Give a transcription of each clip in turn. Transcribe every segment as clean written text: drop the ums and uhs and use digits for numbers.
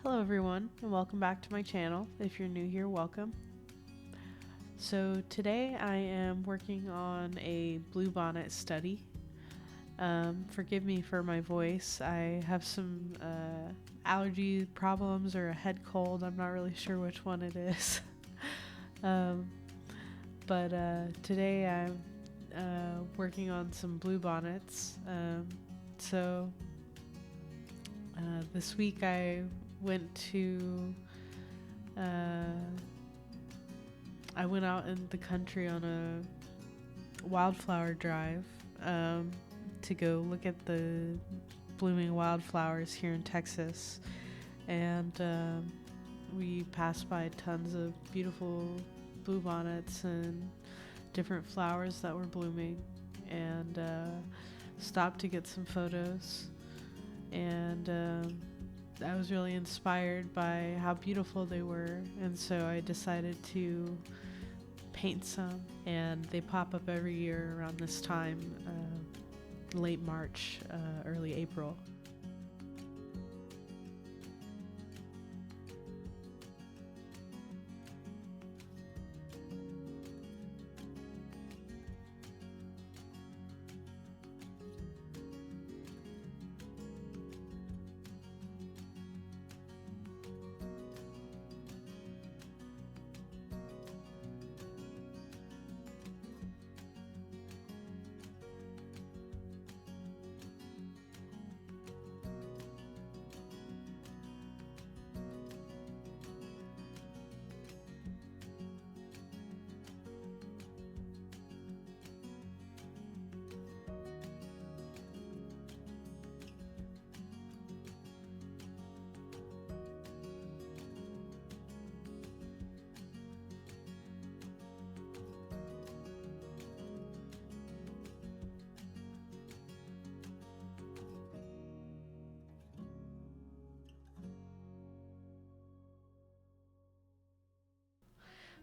Hello everyone and welcome back to my channel. If you're new here, welcome. So today I am working on a bluebonnet study. Forgive me for my voice. I have some allergy problems or a head cold. I'm not really sure which one it is. but today I'm working on some bluebonnets. This week I went out in the country on a wildflower drive to go look at the blooming wildflowers here in Texas, and we passed by tons of beautiful bluebonnets and different flowers that were blooming, and stopped to get some photos. And I was really inspired by how beautiful they were, and so I decided to paint some, and they pop up every year around this time, late March, early April.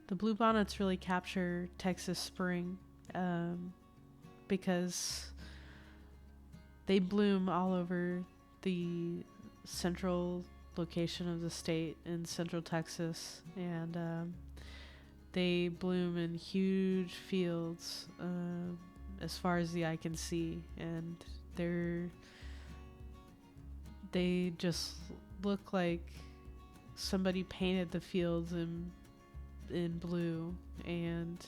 The bluebonnets really capture Texas spring, because they bloom all over the central location of the state in central Texas, and they bloom in huge fields as far as the eye can see, and they just look like somebody painted the fields in blue, and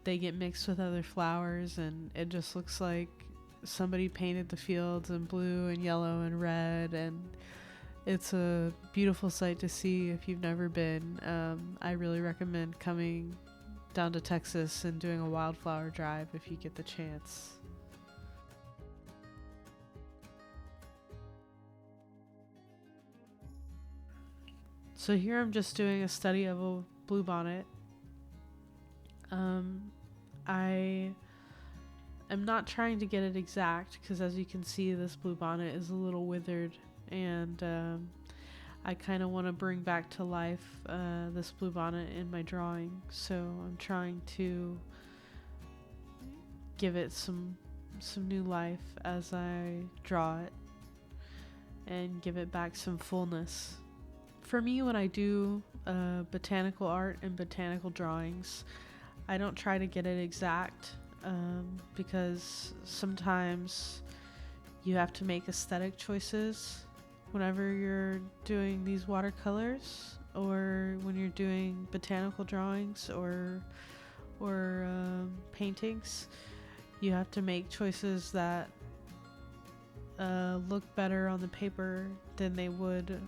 they get mixed with other flowers, and it just looks like somebody painted the fields in blue and yellow and red, and it's a beautiful sight to see. If you've never been, I really recommend coming down to Texas and doing a wildflower drive if you get the chance. So here I'm just doing a study of a bluebonnet. I am not trying to get it exact because, as you can see, this bluebonnet is a little withered, and I kind of want to bring back to life this bluebonnet in my drawing. So I'm trying to give it some new life as I draw it and give it back some fullness. For me, when I do botanical art and botanical drawings, I don't try to get it exact, because sometimes you have to make aesthetic choices whenever you're doing these watercolors, or when you're doing botanical drawings or paintings. You have to make choices that look better on the paper than they would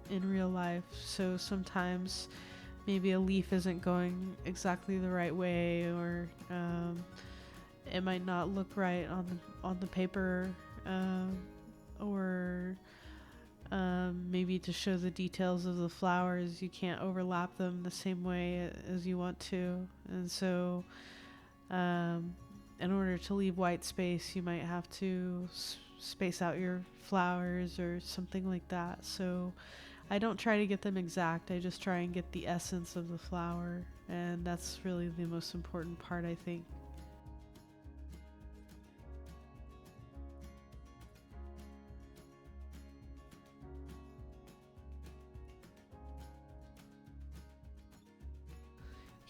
in real life. So sometimes maybe a leaf isn't going exactly the right way, or it might not look right on the paper, or maybe to show the details of the flowers, you can't overlap them the same way as you want to, and so in order to leave white space, you might have to space out your flowers or something like that. So I don't try to get them exact. I just try and get the essence of the flower, and that's really the most important part, I think.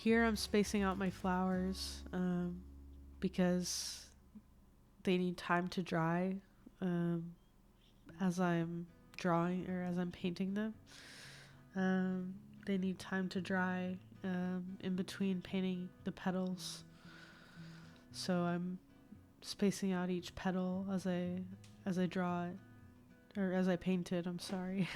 Here I'm spacing out my flowers because they need time to dry um, as I'm drawing or as I'm painting them. They need time to dry in between painting the petals. So I'm spacing out each petal as I draw it, or as I paint it, I'm sorry.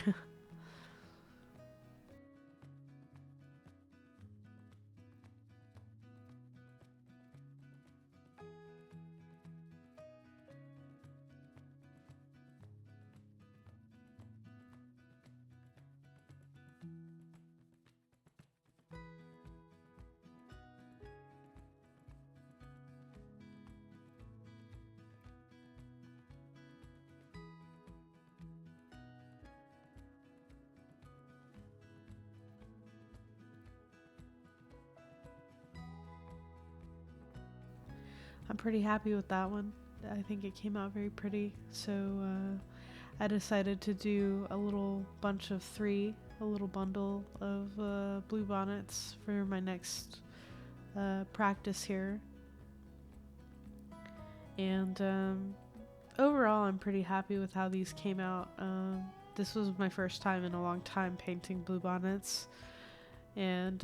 I'm pretty happy with that one. I think it came out very pretty. So I decided to do a little bunch of 3, a little bundle of blue bonnets for my next practice here. And overall, I'm pretty happy with how these came out. This was my first time in a long time painting blue bonnets, and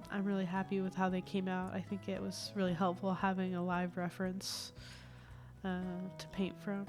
I'm really happy with how they came out. I think it was really helpful having a live reference to paint from.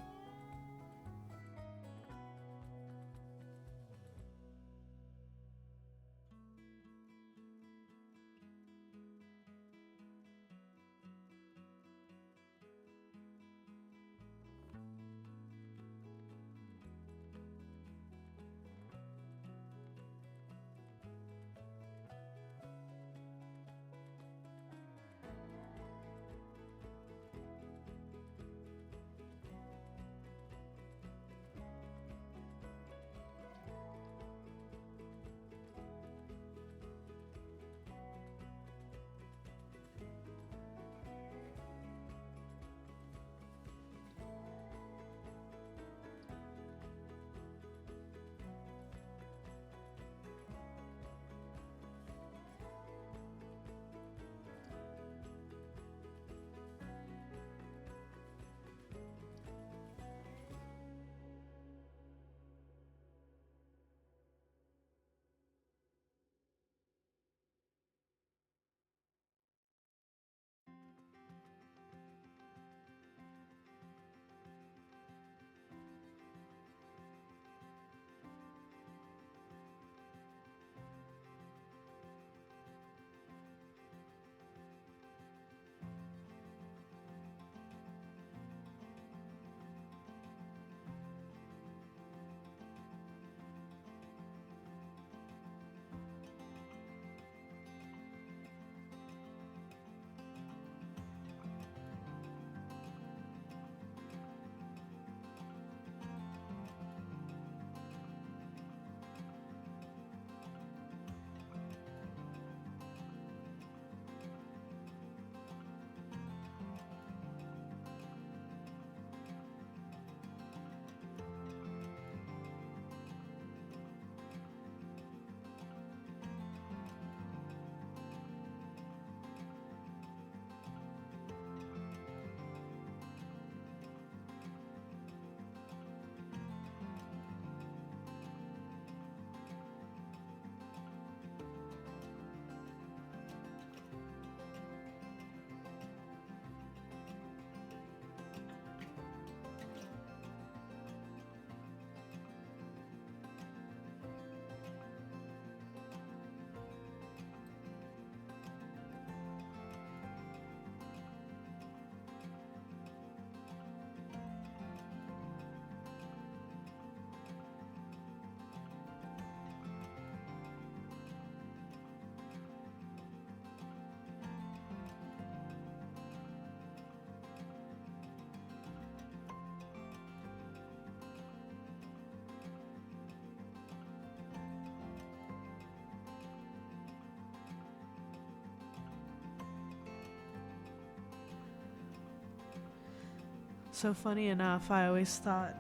So funny enough, I always thought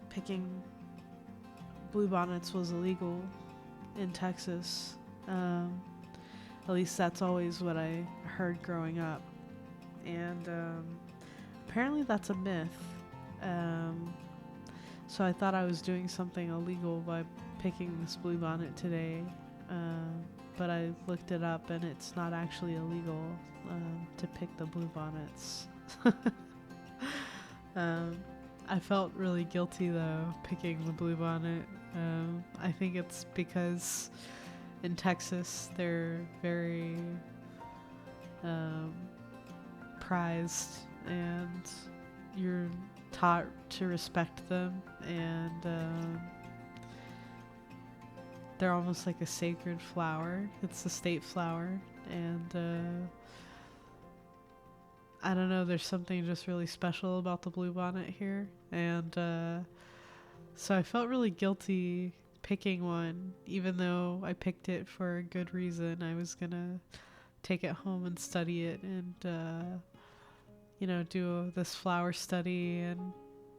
picking bluebonnets was illegal in Texas. At least that's always what I heard growing up. And apparently that's a myth. So I thought I was doing something illegal by picking this bluebonnet today. But I looked it up and it's not actually illegal to pick the bluebonnets. I felt really guilty though picking the bluebonnet. I think it's because in Texas they're very prized and you're taught to respect them, and they're almost like a sacred flower. It's the state flower, and I don't know, there's something just really special about the bluebonnet here, and so I felt really guilty picking one, even though I picked it for a good reason. I was gonna take it home and study it and do this flower study and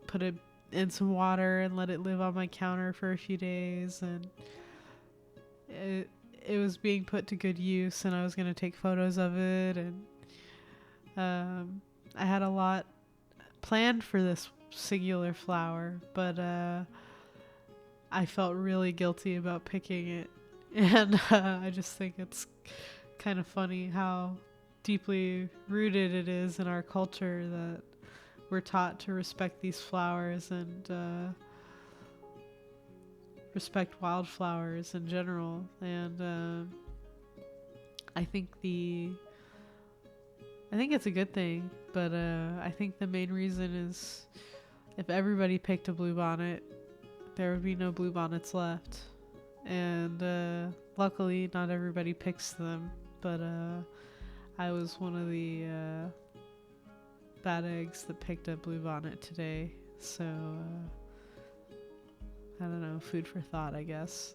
put it in some water and let it live on my counter for a few days, and it was being put to good use, and I was gonna take photos of it, and I had a lot planned for this singular flower, but I felt really guilty about picking it, and I just think it's kind of funny how deeply rooted it is in our culture that we're taught to respect these flowers and respect wildflowers in general. And I think it's a good thing, but I think the main reason is if everybody picked a bluebonnet, there would be no bluebonnets left. And luckily, not everybody picks them, but I was one of the bad eggs that picked a bluebonnet today. So I don't know, food for thought, I guess.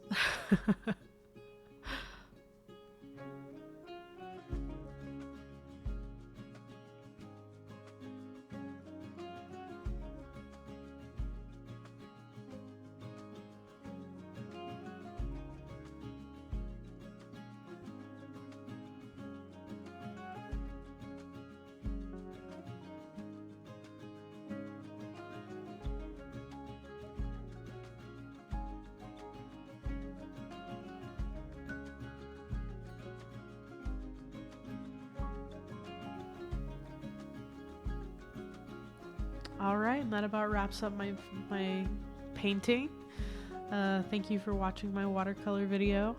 Alright, and that about wraps up my painting. Thank you for watching my watercolor video.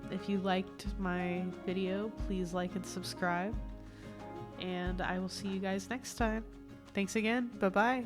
If you liked my video, please like and subscribe. And I will see you guys next time. Thanks again. Bye-bye.